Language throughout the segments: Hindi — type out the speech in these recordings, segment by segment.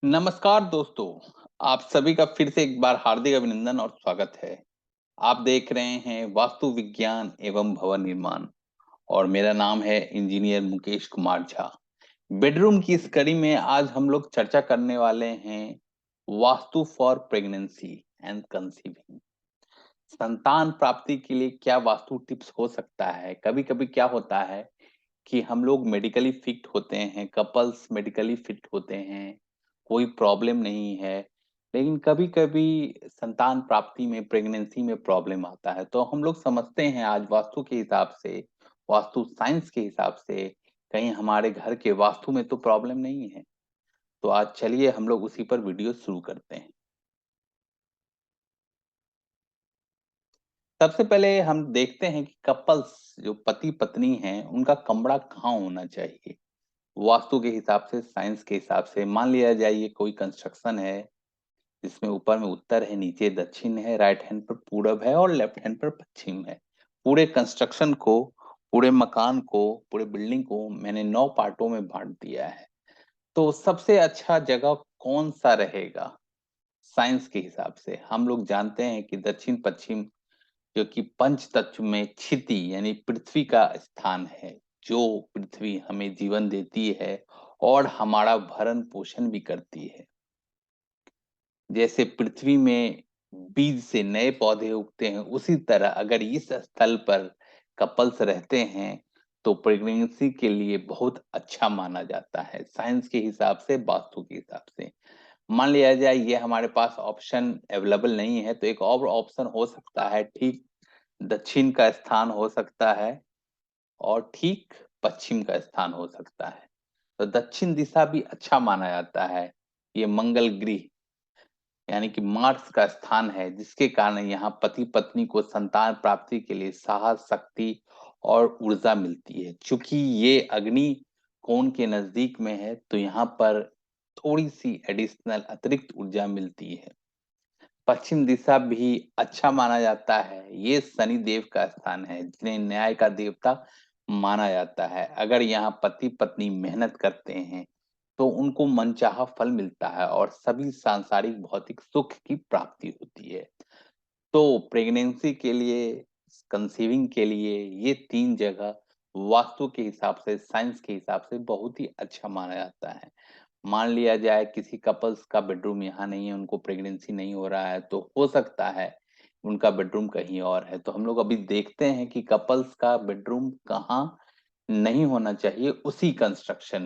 नमस्कार दोस्तों, आप सभी का फिर से एक बार हार्दिक अभिनंदन और स्वागत है। आप देख रहे हैं वास्तु विज्ञान एवं भवन निर्माण और मेरा नाम है इंजीनियर मुकेश कुमार झा। बेडरूम की इस कड़ी में आज हम लोग चर्चा करने वाले हैं vastu for pregnancy and conceiving. संतान प्राप्ति के लिए क्या वास्तु टिप्स हो सकता है? कभी-कभी क्या होता है कि हम लोग मेडिकली फिट होते हैं, कपल्स मेडिकली फिट होते हैं, कोई प्रॉब्लम नहीं है, लेकिन कभी-कभी संतान प्राप्ति में, प्रेगनेंसी में प्रॉब्लम आता है। तो हम लोग समझते हैं आज वास्तु के हिसाब से, वास्तु साइंस के हिसाब से, कहीं हमारे घर के वास्तु में तो प्रॉब्लम नहीं है। तो आज चलिए हम लोग उसी पर वीडियो शुरू करते हैं। सबसे पहले हम देखते हैं कि कपल्स जो पति-पत्नी हैं, उनका कमरा कहाँ होना चाहिए? वास्तु के हिसाब से, साइंस के हिसाब से मान लिया जाए ये कोई कंस्ट्रक्शन है, जिसमें ऊपर में उत्तर है, नीचे दक्षिण है, राइट हैंड पर पूरब है और लेफ्ट हैंड पर पश्चिम है। पूरे कंस्ट्रक्शन को, पूरे मकान को, पूरे बिल्डिंग को मैंने 9 पार्टों में बाँट दिया है। तो सबसे अच्छा जगह कौन-सा रहेगा? साइंस के हिसाब से हम लोग जानते हैं कि दक्षिण-पश्चिम जो कि पंच तत्व में क्षिति यानी पृथ्वी का स्थान है, जो पृथ्वी हमें जीवन देती है और हमारा भरण-पोषण भी करती है। जैसे पृथ्वी में बीज से नए पौधे उगते हैं, उसी तरह अगर इस स्थल पर कपल्स रहते हैं, तो प्रेगनेंसी के लिए बहुत अच्छा माना जाता है, साइंस के हिसाब से, वास्तु के हिसाब से। मान लिया जाए ये हमारे पास ऑप्शन अवेलेबल नहीं है, तो एक और ऑप्शन हो सकता है ठीक दक्षिण का स्थान हो सकता है और ठीक पश्चिम का स्थान हो सकता है। तो दक्षिण दिशा भी अच्छा माना जाता है। ये मंगल गृह यानी कि मार्स का स्थान है, जिसके कारण यहाँ पति-पत्नी को संतान प्राप्ति के लिए साहस, शक्ति और ऊर्जा मिलती है। चूँकि ये अग्नि कोण के नज़दीक में है, तो यहाँ पर थोड़ी-सी एडिशनल अतिरिक्त ऊर्जा मिलती है। पश्चिम दिशा भी अच्छा माना जाता है। ये शनि देव का स्थान है, जिन्हें न्याय का देवता माना जाता है। अगर यहाँ पति-पत्नी मेहनत करते हैं, तो उनको मनचाहा फल मिलता है और सभी सांसारिक भौतिक सुख की प्राप्ति होती है। तो प्रेगनेंसी के लिए, कंसीविंग के लिए ये 3 जगह वास्तु के हिसाब से, साइंस के हिसाब से बहुत ही अच्छा माना जाता है। मान लिया जाए किसी कपल्स का बेडरूम यहाँ नहीं है, उनको प्रेगनेंसी नहीं हो रहा है, तो हो सकता है उनका बेडरूम कहीं और है। तो हम लोग अभी देखते हैं कि कपल्स का बेडरूम कहाँ नहीं होना चाहिए उसी कंस्ट्रक्शन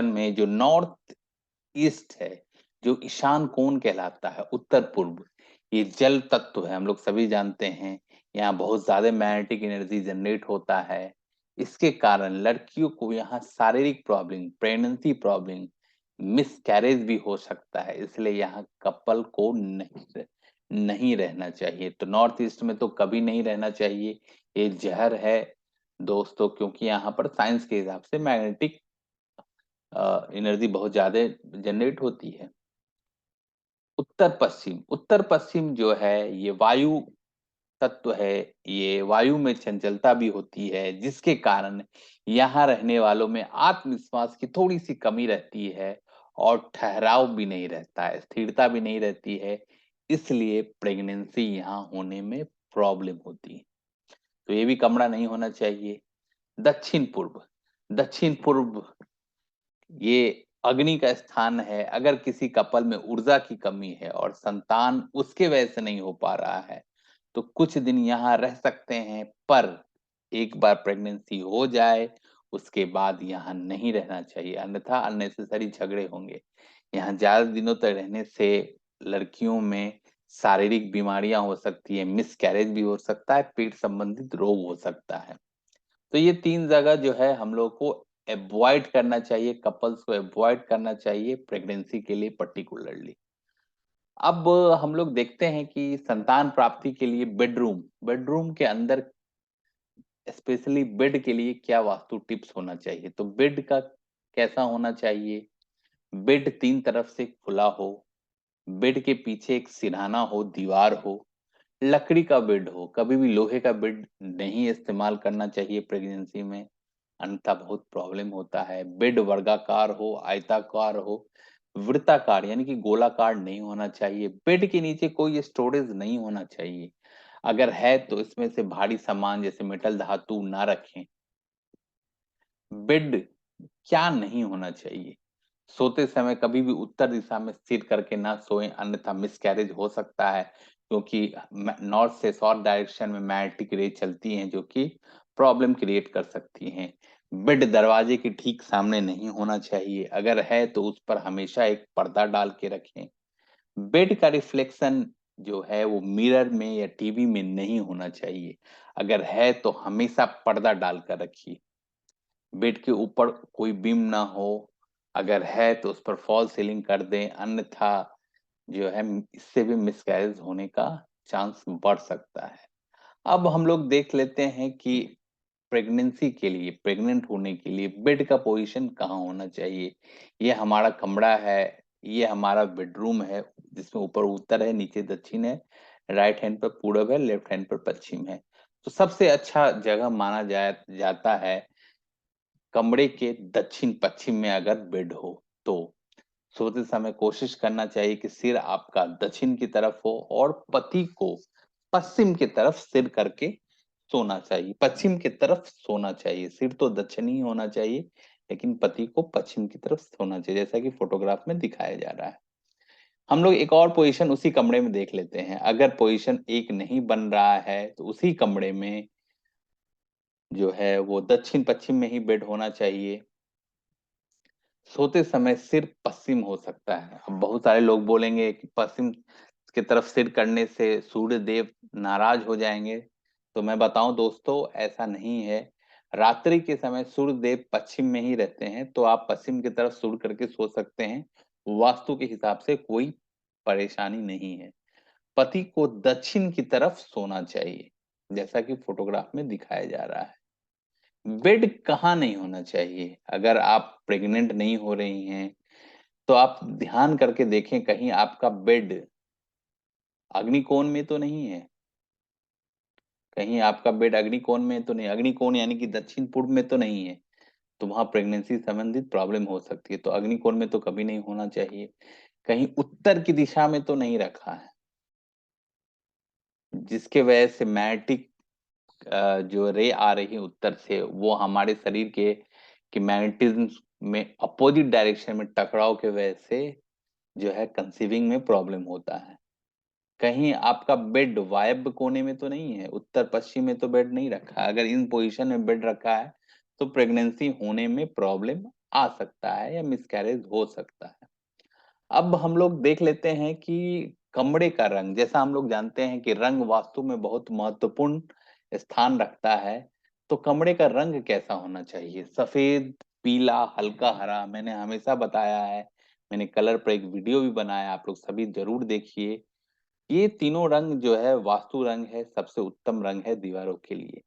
में जो नॉर्थ ईस्ट है, जो ईशान कोण कहलाता है, उत्तर-पूर्व, ये जल तत्व है, हम लोग सभी जानते हैं। यहाँ बहुत ज़्यादा मैग्नेटिक एनर्जी जनरेट होता है। इसके कारण लड़कियों को यहाँ शारीरिक प्रॉब्लम, प्रेगनेंसी प्रॉब्लम, मिसकैरेज भी हो सकता है, इसलिए यहाँ कपल को नहीं रहना चाहिए। तो नॉर्थ ईस्ट में तो कभी नहीं रहना चाहिए, ये ज़हर है दोस्तों, क्योंकि यहाँ पर साइंस के हिसाब से मैग्नेटिक एनर्जी बहुत ज़्यादा जनरेट होती है। उत्तर-पश्चिम जो है ये वायु तत्व है, ये वायु में चंचलता भी होती है, जिसके कारण यहाँ रहने वालों में आत्मविश्वास की थोड़ी-सी कमी रहती है और ठहराव भी नहीं रहता है, स्थिरता भी नहीं रहती है, इसलिए प्रेगनेंसी यहाँ होने में प्रॉब्लम होती है। तो ये भी कमरा नहीं होना चाहिए। दक्षिण-पूर्व दक्षिण-पूर्व ये अग्नि का स्थान है, अगर किसी कपल में ऊर्जा की कमी है और संतान उसके वजह से नहीं हो पा रहा है, तो कुछ दिन यहाँ रह सकते हैं, पर एक बार प्रेगनेंसी हो जाए, उसके बाद यहाँ नहीं रहना चाहिए, अन्यथा अननेसेसरी झगड़े होंगे। यहाँ ज़्यादा दिनों तक रहने से लड़कियों में शारीरिक बीमारियाँ हो सकती हैं, मिसकैरेज भी हो सकता है, पेट संबंधित रोग हो सकता है। तो ये 3 जगह जो है हम लोग को अवॉइड करना चाहिए, कपल्स को अवॉइड करना चाहिए प्रेगनेंसी के लिए पर्टिकुलरली। अब हम लोग देखते हैं कि संतान प्राप्ति के लिए बेडरूम के अंदर स्पेशली बेड के लिए क्या वास्तु टिप्स होना चाहिए? तो बेड का कैसा होना चाहिए? बेड 3 तरफ से खुला हो, बेड के पीछे एक सिरहाना हो, दीवार हो, लकड़ी का बेड हो, कभी भी लोहे का बेड नहीं इस्तेमाल करना चाहिए प्रेगनेंसी में, अन्यथा बहुत प्रॉब्लम होता है। बेड वर्गाकार हो, आयताकार हो, वृत्ताकार यानी कि गोलाकार नहीं होना चाहिए। बेड के नीचे कोई स्टोरेज नहीं होना चाहिए। अगर है तो इसमें से भारी सामान जैसे मेटल धातु ना रखें। बेड क्या नहीं होना चाहिए? सोते समय कभी भी उत्तर दिशा में सिर करके ना सोएं, अन्यथा मिसकैरेज हो सकता है, क्योंकि नॉर्थ से साउथ डायरेक्शन में मैग्नेटिक रे चलती हैं जो कि प्रॉब्लम क्रिएट कर सकती हैं। बेड दरवाजे के ठीक सामने नहीं होना चाहिए। अगर है तो उस पर हमेशा एक पर्दा डाल के रखें। बेड का रिफ्लेक्शन जो है वो मिरर में या टीवी में नहीं होना चाहिए। अगर है तो हमेशा पर्दा डालकर रखिए। बेड के ऊपर कोई बीम ना हो। अगर है तो उस पर फॉल सीलिंग कर दें, अन्यथा जो है इससे भी मिसकैरेज होने का चांस बढ़ सकता है। अब हम लोग देख लेते हैं कि प्रेगनेंसी के लिए, प्रेग्नेंट होने के लिए बेड का पोजीशन कहाँ होना चाहिए। ये हमारा कमरा है, ये हमारा बेडरूम है जिसमें ऊपर उत्तर है, नीचे दक्षिण है, राइट हैंड पर पूरब है, लेफ्ट हैंड पर पश्चिम है। तो सबसे अच्छा जगह माना जाता है कमरे के दक्षिण पश्चिम में अगर बेड हो तो। सोते समय कोशिश करना चाहिए कि सिर आपका दक्षिण की तरफ हो और पति को पश्चिम की तरफ सिर करके सोना चाहिए, पश्चिम की तरफ सोना चाहिए। सिर तो दक्षिण ही होना चाहिए, लेकिन पति को पश्चिम की तरफ सोना चाहिए, जैसा कि फोटोग्राफ में दिखाया जा रहा है। हम लोग एक और पोजीशन उसी कमरे में देख लेते हैं। अगर पोजीशन एक नहीं बन रहा है तो उसी कमरे में जो है वो दक्षिण पश्चिम में ही बेड होना चाहिए। सोते समय सिर पश्चिम हो सकता है। अब बहुत सारे लोग बोलेंगे कि पश्चिम की तरफ सिर करने से सूर्य देव नाराज हो जाएंगे। तो मैं बताऊं दोस्तों, ऐसा नहीं है। रात्रि के समय सूर्य देव पश्चिम में ही रहते हैं, तो आप पश्चिम की तरफ सूर्य करके सो सकते हैं। वास्तु के हिसाब से कोई परेशानी नहीं है। पति को दक्षिण की तरफ सोना चाहिए, जैसा कि फोटोग्राफ में दिखाया जा रहा है। बेड कहाँ नहीं होना चाहिए? अगर आप प्रेग्नेंट नहीं हो रही हैं तो आप ध्यान करके देखें कहीं आपका बेड अग्निकोण में तो नहीं है। कहीं आपका बेड अग्निकोण में तो नहीं, अग्निकोण यानी कि दक्षिण पूर्व में तो नहीं है। तो वहां प्रेगनेंसी संबंधित प्रॉब्लम हो सकती है। तो अग्निकोण में तो कभी नहीं होना चाहिए। कहीं उत्तर की दिशा में तो नहीं रखा है, जिसके वजह से मैग्नेटिक जो रे आ रही है उत्तर से वो हमारे शरीर के मैग्नेटिज्म में अपोजिट डायरेक्शन में टकराव के वजह से जो है कंसीविंग में प्रॉब्लम होता है। कहीं आपका बेड वायव्य कोने में तो नहीं है, उत्तर पश्चिम में तो बेड नहीं रखा है। अगर इन पोजीशन में बेड रखा है तो प्रेगनेंसी होने में प्रॉब्लम आ सकता है या मिसकैरेज हो सकता है। अब हम लोग देख लेते हैं कि कमरे का रंग, जैसा हम लोग जानते हैं कि रंग वास्तु में बहुत महत्वपूर्ण स्थान रखता है। तो कमरे का रंग कैसा होना चाहिए? सफेद, पीला, हल्का हरा। मैंने हमेशा बताया है, मैंने कलर पर एक वीडियो भी बनाया, आप लोग सभी जरूर देखिए। ये तीनों रंग जो है वास्तु रंग है, सबसे उत्तम रंग है दीवारों के लिए।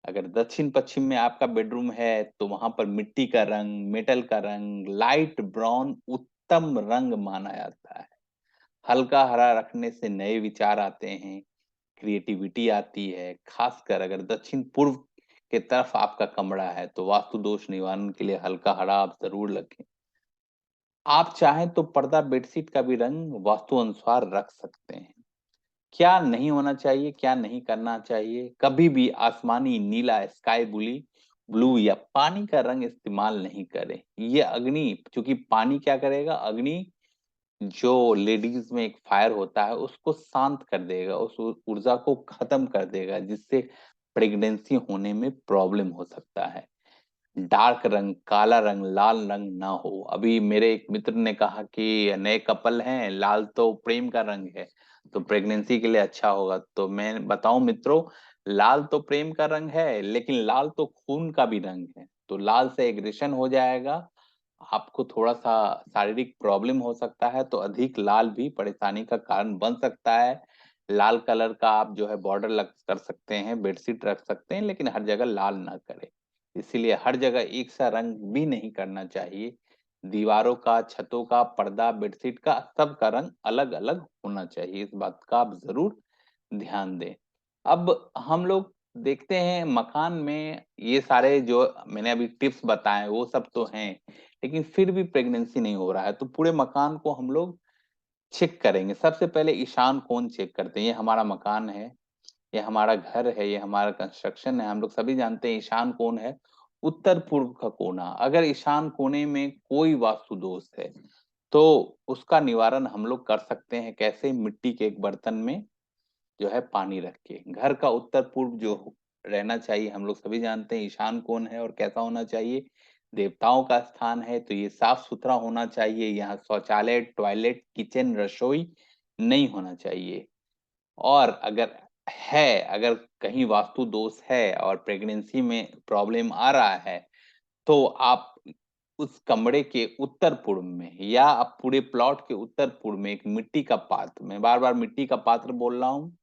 अगर दक्षिण पश्चिम में आपका बेडरूम है तो वहां पर मिट्टी का रंग, मेटल का रंग, लाइट ब्राउन उत्तम रंग माना जाता है। हल्का हरा रखने से नए विचार आते हैं, क्रिएटिविटी आती है। खासकर अगर दक्षिण पूर्व के तरफ आपका कमरा है तो वास्तु दोष निवारण के लिए हल्का हरा आप जरूर रखें। आप चाहें तो पर्दा बेडशीट का भी रंग वास्तु अनुसार रख सकते हैं। क्या नहीं होना चाहिए, क्या नहीं करना चाहिए? कभी भी आसमानी नीला, स्काई ब्लू ब्लू या पानी का रंग इस्तेमाल नहीं करें। ये अग्नि, क्योंकि पानी क्या करेगा, अग्नि जो लेडीज में एक फायर होता है उसको शांत कर देगा, उस ऊर्जा को खत्म कर देगा, जिससे प्रेगनेंसी होने में प्रॉब्लम हो सकता है। डार्क रंग, काला रंग, लाल रंग ना हो। अभी मेरे एक मित्र ने कहा कि नए कपल हैं, लाल तो प्रेम का रंग है, तो प्रेगनेंसी के लिए अच्छा होगा। तो मैं बताऊं मित्रों, लाल तो प्रेम का रंग है, लेकिन लाल तो खून का भी रंग है। तो लाल से एग्रेशन हो जाएगा, आपको थोड़ा सा शारीरिक प्रॉब्लम हो सकता है। तो अधिक लाल भी परेशानी का कारण बन सकता है। लाल कलर का आप जो है बॉर्डर लग कर सकते हैं, बेडशीट रख सकते हैं, लेकिन हर जगह लाल ना करें। इसीलिए हर जगह एक सा रंग भी नहीं करना चाहिए। दीवारों का, छतों का, पर्दा, बेडशीट का, सब का रंग अलग अलग होना चाहिए। इस बात का आप जरूर ध्यान दें। अब हम लोग देखते हैं मकान में ये सारे जो मैंने अभी टिप्स बताए वो सब तो हैं, लेकिन फिर भी प्रेगनेंसी नहीं हो रहा है, तो पूरे मकान को हम लोग चेक करेंगे। सबसे पहले ईशान कोण चेक करते हैं। ये हमारा मकान है, ये हमारा घर है, ये हमारा कंस्ट्रक्शन है। हम लोग सभी जानते हैं ईशान कोण है उत्तर पूर्व का कोना। अगर ईशान कोने में कोई वास्तु दोष है तो उसका निवारण हम लोग कर सकते हैं। कैसे? मिट्टी के एक बर्तन में जो है पानी रख के। घर का उत्तर पूर्व जो रहना चाहिए, हम लोग सभी जानते हैं ईशान कौन है और कैसा होना चाहिए। देवताओं का स्थान है, तो ये साफ सुथरा होना चाहिए। यहाँ शौचालय, टॉयलेट, किचन, रसोई नहीं होना चाहिए। और अगर कहीं वास्तु दोष है और प्रेगनेंसी में प्रॉब्लम आ रहा है, तो आप उस कमरे के उत्तर पूर्व में या आप पूरे प्लॉट के उत्तर पूर्व में एक मिट्टी का पात्र, मैं बार बार मिट्टी का पात्र बोल रहा हूँ,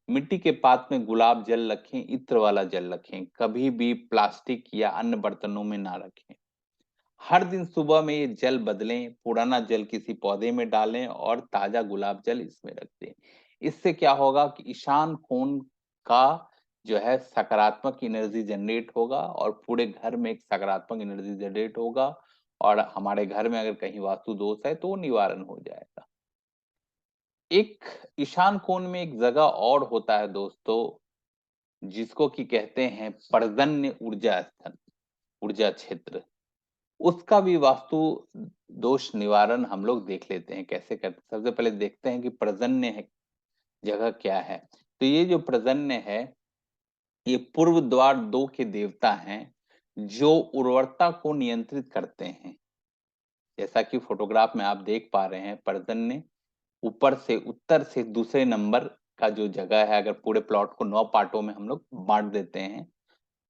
मिट्टी के पात्र में गुलाब जल रखें, इत्र वाला जल रखें। कभी भी प्लास्टिक या अन्य बर्तनों में ना रखें। हर दिन सुबह में ये जल बदलें, पुराना जल किसी पौधे में डालें और ताजा गुलाब जल इसमें रख दें। इससे क्या होगा कि ईशान कोण का जो है सकारात्मक एनर्जी जनरेट होगा और पूरे घर में एक सकारात्मक एनर्जी जनरेट होगा, और हमारे घर में अगर कहीं वास्तु दोष है तो वो निवारण हो जाएगा। एक ईशान कोण में एक जगह और होता है दोस्तों, जिसको कि कहते हैं पर्जन्य ऊर्जा स्थल, ऊर्जा क्षेत्र। उसका भी वास्तु दोष निवारण हम लोग देख लेते हैं कैसे करते हैं। सबसे पहले देखते हैं कि पर्जन्य है जगह क्या है। तो ये जो पर्जन्य है, ये पूर्व द्वार 2 के देवता हैं, जो उर्वरता को नियंत्रित करते हैं। जैसा कि फोटोग्राफ में आप देख पा रहे हैं, पर्जन्य ऊपर से उत्तर से दूसरे नंबर का जो जगह है, अगर पूरे प्लॉट को 9 पार्टों में हम लोग बांट देते हैं,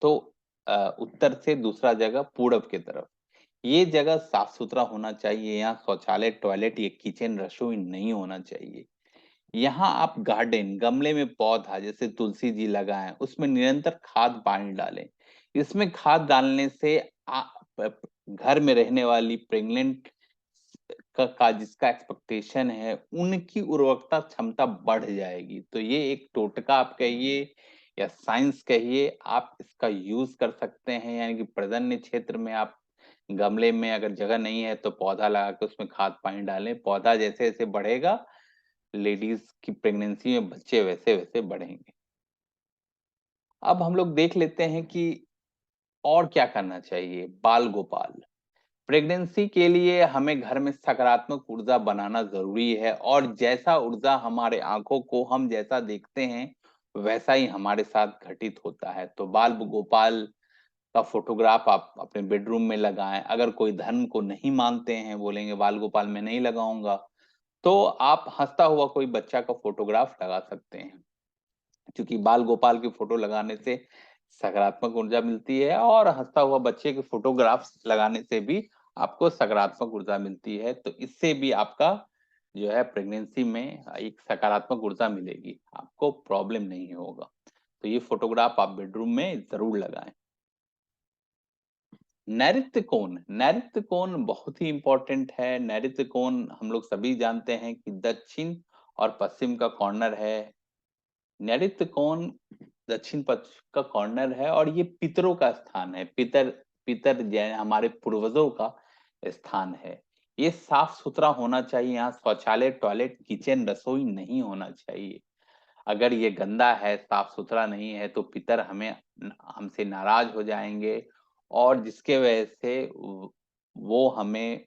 तो उत्तर से दूसरा जगह पूरब की तरफ। ये जगह साफ सुथरा होना चाहिए। यहाँ शौचालय, टॉयलेट या किचन, रसोई नहीं होना चाहिए। यहाँ आप गार्डन, गमले में पौधा जैसे तुलसी जी लगाएं, उसमें निरंतर खाद पानी डालें। इसमें खाद डालने से घर में रहने वाली प्रेग्नेंट का जिसका एक्सपेक्टेशन है, उनकी उर्वरकता क्षमता बढ़ जाएगी। तो ये एक टोटका आप कहिए या साइंस कहिए, आप इसका यूज कर सकते हैं। यानी कि पर्जन्य क्षेत्र में आप गमले में अगर जगह नहीं है तो पौधा लगा के उसमें खाद पानी डालें। पौधा जैसे जैसे बढ़ेगा, लेडीज की प्रेगनेंसी में बच्चे वैसे वैसे बढ़ेंगे। अब हम लोग देख लेते हैं कि और क्या करना चाहिए। बाल गोपाल, प्रेगनेंसी के लिए हमें घर में सकारात्मक ऊर्जा बनाना जरूरी है, और जैसा ऊर्जा हमारे आंखों को हम जैसा देखते हैं वैसा ही हमारे साथ घटित होता है। तो बाल गोपाल का फोटोग्राफ आप अपने बेडरूम में लगाएं। अगर कोई धर्म को नहीं मानते हैं, बोलेंगे बाल गोपाल में नहीं लगाऊंगा, तो आप हंसता हुआ कोई बच्चा का फोटोग्राफ लगा सकते हैं। क्योंकि बाल गोपाल की फोटो लगाने से सकारात्मक ऊर्जा मिलती है, और हंसता हुआ बच्चे के फोटोग्राफ लगाने से भी आपको सकारात्मक ऊर्जा मिलती है। तो इससे भी आपका जो है प्रेगनेंसी में एक सकारात्मक ऊर्जा मिलेगी, आपको प्रॉब्लम नहीं होगा। तो ये फोटोग्राफ आप बेडरूम में जरूर लगाएं। नैऋत्य कोण, नैऋत्य कोण बहुत ही इंपॉर्टेंट है। नैऋत्य कोण हम लोग सभी जानते हैं कि दक्षिण और पश्चिम का कॉर्नर है। नैऋत्य कोण दक्षिण पश्चिम का कॉर्नर है, और ये पितरों का स्थान है। पितर, पितर जैन हमारे पूर्वजों का स्थान है। ये साफ सुथरा होना चाहिए। यहाँ शौचालय, टॉयलेट, किचन, रसोई नहीं होना चाहिए। अगर ये गंदा है, साफ सुथरा नहीं है, तो पितर हमसे नाराज हो जाएंगे, और जिसके वजह से वो हमें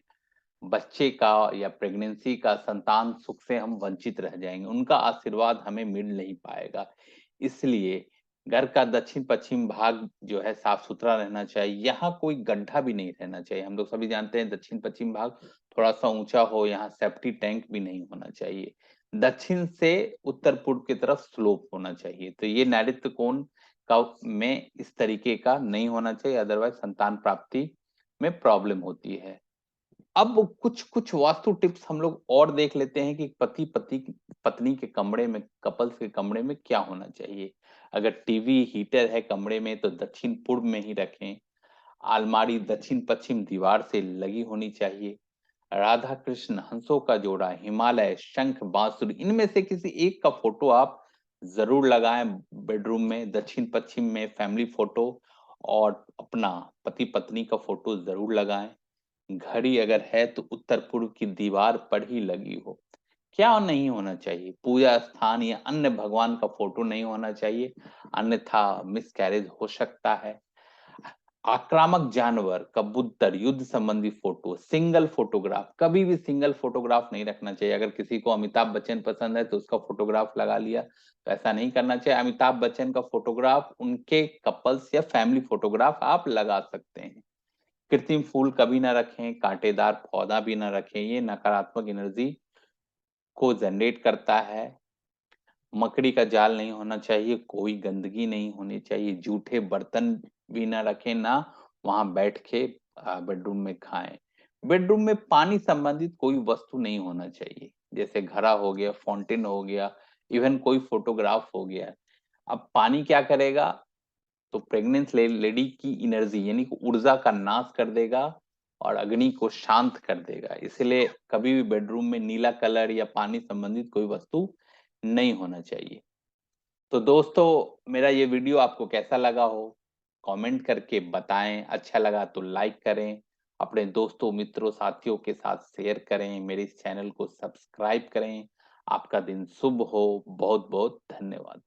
बच्चे का या प्रेगनेंसी का संतान सुख से हम वंचित रह जाएंगे। उनका आशीर्वाद हमें मिल नहीं पाएगा। इसलिए घर का दक्षिण पश्चिम भाग जो है साफ सुथरा रहना चाहिए। यहाँ कोई गड्ढा भी नहीं रहना चाहिए। हम लोग सभी जानते हैं दक्षिण पश्चिम भाग थोड़ा सा ऊंचा हो, यहाँ सेफ्टी टैंक भी नहीं होना चाहिए। दक्षिण से उत्तर पूर्व की तरफ स्लोप होना चाहिए। तो ये नैऋत्य कोण का में इस तरीके का नहीं होना चाहिए, अदरवाइज संतान प्राप्ति में प्रॉब्लम होती है। अब कुछ कुछ वास्तु टिप्स हम लोग और देख लेते हैं कि पति पति पत्नी के कमरे में, कपल्स के कमरे में क्या होना चाहिए। अगर टीवी, हीटर है कमरे में तो दक्षिण पूर्व में ही रखें। अलमारी दक्षिण पश्चिम दीवार से लगी होनी चाहिए। राधा कृष्ण, हंसों का जोड़ा, हिमालय, शंख, बांसुरी, इनमें से किसी एक का फोटो आप जरूर लगाएं बेडरूम में। दक्षिण पश्चिम में फैमिली फोटो और अपना पति पत्नी का फोटो जरूर लगाएं। घड़ी अगर है तो उत्तर पूर्व की दीवार पर ही लगी हो। क्या नहीं होना चाहिए? पूजा स्थान या अन्य भगवान का फोटो नहीं होना चाहिए, अन्यथा मिसकैरेज हो सकता है। आक्रामक जानवर, कबूतर, युद्ध संबंधी फोटो, सिंगल फोटोग्राफ, कभी भी सिंगल फोटोग्राफ नहीं रखना चाहिए। अगर किसी को अमिताभ बच्चन पसंद है तो उसका फोटोग्राफ लगा लिया, तो ऐसा नहीं करना चाहिए। अमिताभ बच्चन का फोटोग्राफ, उनके कपल्स या फैमिली फोटोग्राफ आप लगा सकते हैं। कृत्रिम फूल कभी ना रखें, कांटेदार पौधा भी ना रखें, ये नकारात्मक एनर्जी को जनरेट करता है। मकड़ी का जाल नहीं होना चाहिए, कोई गंदगी नहीं होनी चाहिए, जूठे बर्तन भी ना रखें, ना वहां बैठ के बेडरूम में खाएं। बेडरूम में पानी संबंधित कोई वस्तु नहीं होना चाहिए, जैसे घड़ा हो गया, फाउंटेन हो गया, इवन कोई फोटोग्राफ हो गया। अब पानी क्या करेगा? तो प्रेग्नेंट लेडी की एनर्जी यानी कि ऊर्जा का नाश कर देगा और अग्नि को शांत कर देगा। इसलिए कभी भी बेडरूम में नीला कलर या पानी संबंधित कोई वस्तु नहीं होना चाहिए। तो दोस्तों, मेरा ये वीडियो आपको कैसा लगा हो, कमेंट करके बताएं। अच्छा लगा तो लाइक करें, अपने दोस्तों, मित्रों, साथियों के साथ शेयर करें, मेरे इस चैनल को सब्सक्राइब करें। आपका दिन शुभ हो। बहुत बहुत धन्यवाद।